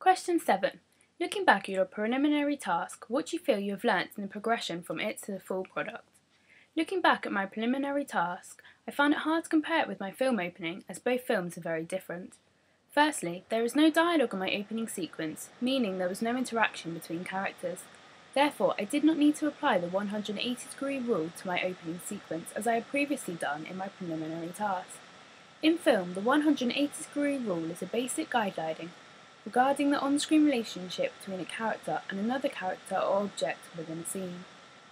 Question 7. Looking back at your preliminary task, what do you feel you have learnt in the progression from it to the full product? Looking back at my preliminary task, I found it hard to compare it with my film opening, as both films are very different. Firstly, there is no dialogue in my opening sequence, meaning there was no interaction between characters. Therefore, I did not need to apply the 180-degree rule to my opening sequence as I had previously done in my preliminary task. In film, the 180-degree rule is a basic guideline regarding the on-screen relationship between a character and another character or object within a scene.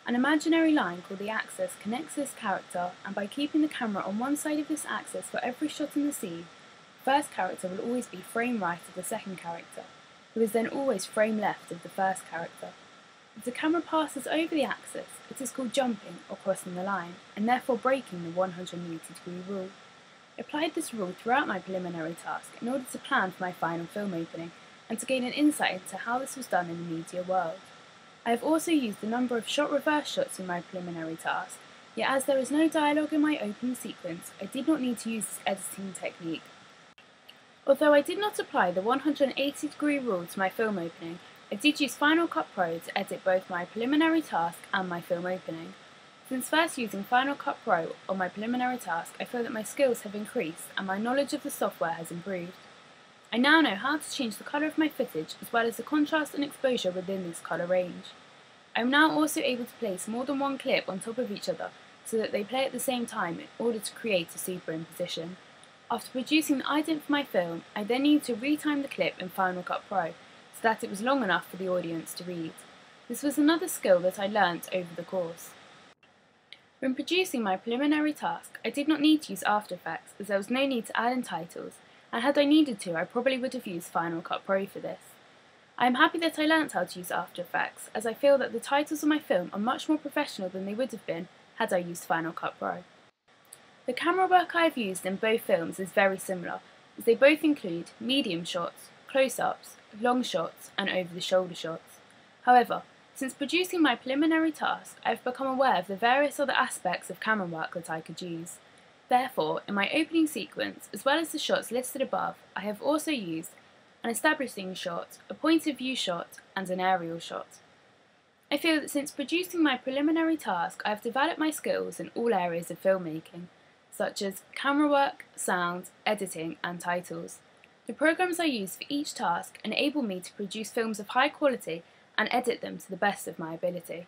An imaginary line called the axis connects this character, and by keeping the camera on one side of this axis for every shot in the scene, the first character will always be frame right of the second character, who is then always frame left of the first character. If the camera passes over the axis, it is called jumping or crossing the line, and therefore breaking the 180-degree rule. I applied this rule throughout my preliminary task in order to plan for my final film opening and to gain an insight into how this was done in the media world. I have also used a number of shot reverse shots in my preliminary task, yet as there is no dialogue in my opening sequence, I did not need to use this editing technique. Although I did not apply the 180-degree rule to my film opening, I did use Final Cut Pro to edit both my preliminary task and my film opening. Since first using Final Cut Pro on my preliminary task, I feel that my skills have increased and my knowledge of the software has improved. I now know how to change the colour of my footage as well as the contrast and exposure within this colour range. I am now also able to place more than one clip on top of each other so that they play at the same time in order to create a superimposition. After producing the ident for my film, I then needed to retime the clip in Final Cut Pro so that it was long enough for the audience to read. This was another skill that I learnt over the course. When producing my preliminary task, I did not need to use After Effects as there was no need to add in titles, and had I needed to, I probably would have used Final Cut Pro for this. I am happy that I learnt how to use After Effects, as I feel that the titles of my film are much more professional than they would have been had I used Final Cut Pro. The camera work I have used in both films is very similar, as they both include medium shots, close-ups, long shots, and over-the-shoulder shots. However, since producing my preliminary task, I have become aware of the various other aspects of camera work that I could use. Therefore, in my opening sequence, as well as the shots listed above, I have also used an establishing shot, a point of view shot, and an aerial shot. I feel that since producing my preliminary task, I have developed my skills in all areas of filmmaking, such as camera work, sound, editing, and titles. The programs I use for each task enable me to produce films of high quality and edit them to the best of my ability.